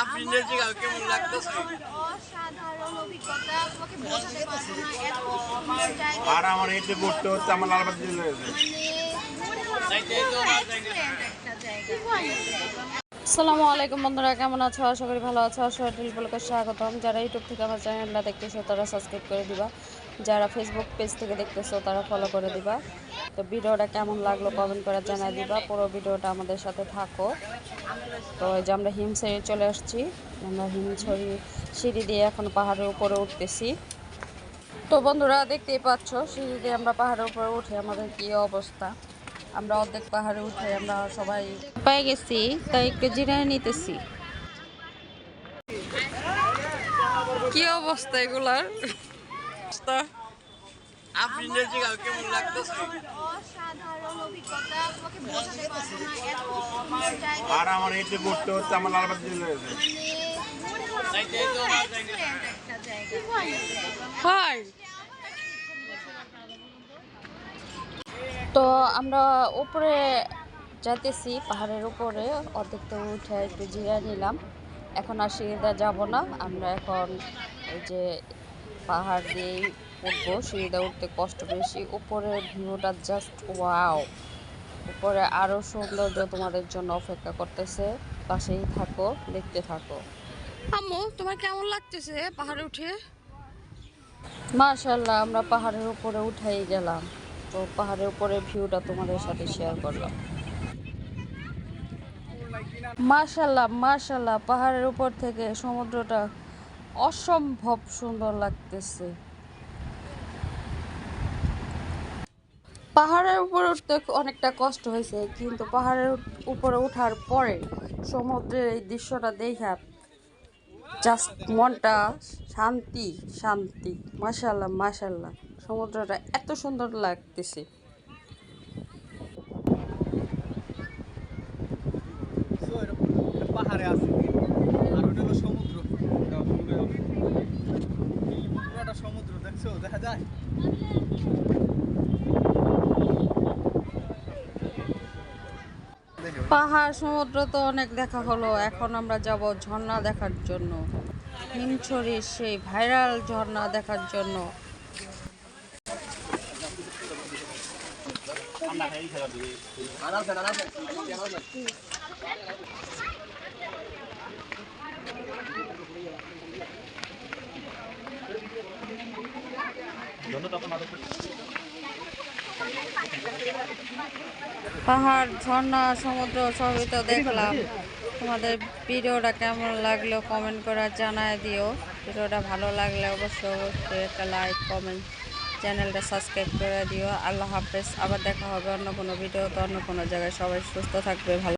আফরিনের জায়গা কেমন লাগতেছে? অসাধারণ অভিজ্ঞতা, তোমাকে বোঝাতে পারবো না, এত সুন্দর জায়গা। আর আমার এতে ঘুরতে হচ্ছে আমার লালবাগ জেলে আসসালামু আলাইকুম বন্ধুরা, কেমন আছো? আশা করি ভালো আছো। আসলে বলকে স্বাগতম। যারা ইউটিউব থেকে আমার চ্যানেলটা দেখতেছো তারা সাবস্ক্রাইব করে দিবা, যারা ফেসবুক পেজ থেকে দেখতেছো তারা ফলো করে দিবা। তো ভিডিওটা কেমন লাগলো কমেন্ট করে জানাই দিবা। পুরো ভিডিওটা আমাদের সাথে থাকো। তো এই যে আমরা হিমছড়ি চলে আসছি, আমরা হিমছড়ি সিঁড়ি দিয়ে এখন পাহাড়ের উপরে উঠতেছি। তো বন্ধুরা দেখতেই পাচ্ছ সিঁড়ি দিয়ে আমরা পাহাড়ের উপরে উঠে আমাদের কি অবস্থা। আমরা অর্ধেক পাহাড়ে উঠে আমরা সবাই পেয়ে গেছি, তাই একটু জিরায় নিতেছি। কি অবস্থা এগুলার? আফরিনের জায়গা কেমন লাগতেছে? অসাধারণ অভিজ্ঞতা, তোমাকে বোঝাতে পারবো না, এত সুন্দর জায়গা। আর আমার এতে ঘুরতে হচ্ছে আমার লালবাগ জেলে হাই, তো আমরা উপরে যাইতেছি পাহাড়ের উপরে, অর্ধেক তো উঠে একটু জিরিয়ে নিলাম। এখন আর সিঁড়িতে যাবো না, আমরা এখন এই যে পাহাড় দিয়েই উঠবো। সিঁড়িতে উঠতে কষ্ট বেশি, উপরের ভিউটা জাস্ট ওয়াও। উপরে আরও সৌন্দর্য তোমাদের জন্য অপেক্ষা করতেছে, পাশেই থাকো, দেখতে থাকো। আম্মু, তোমার কেমন লাগতেছে পাহাড়ে উঠে? মাশাআল্লাহ, আমরা পাহাড়ের উপরে উঠেই গেলাম। তো পাহাড়ের উপরে ভিউটা তোমাদের সাথে শেয়ার করলাম। মাশাআল্লাহ মাশাআল্লাহ, পাহাড়ের উপর থেকে সমুদ্রটা অসম্ভব সুন্দর লাগতেছে। পাহাড়ের উপরে উঠতে অনেকটা কষ্ট হয়েছে, কিন্তু পাহাড়ের উপরে ওঠার পরে সমুদ্রের এই দৃশ্যটা দেখা জাস্ট মনটা শান্তি শান্তি। মাশাআল্লাহ মাশাআল্লাহ, সমুদ্রটা এত সুন্দর লাগতেছে। পাহাড়ে আছে আর ওটা হলো সমুদ্র। পুরোটা সমুদ্র দেখছো, দেখা যায়। পাহাড় সমুদ্র তো অনেক দেখা হলো, এখন আমরা যাব ঝর্ণা দেখার জন্য। হিমছড়ির সেই ভাইরাল ঝর্ণা দেখার জন্য। পাহাড় ঝর্ণা সমুদ্র সবই তো দেখলাম। তোমাদের ভিডিওটা কেমন লাগলো কমেন্ট করে জানায় দিও। ভিডিওটা ভালো লাগলে অবশ্যই অবশ্যই একটা লাইক কমেন্ট, চ্যানেলটা সাবস্ক্রাইব করে দিও। আল্লাহ হাফেজ, আবার দেখা হবে অন্য কোনো ভিডিওতে, অন্য কোনো জায়গায়। সবাই সুস্থ থাকবে, ভালো।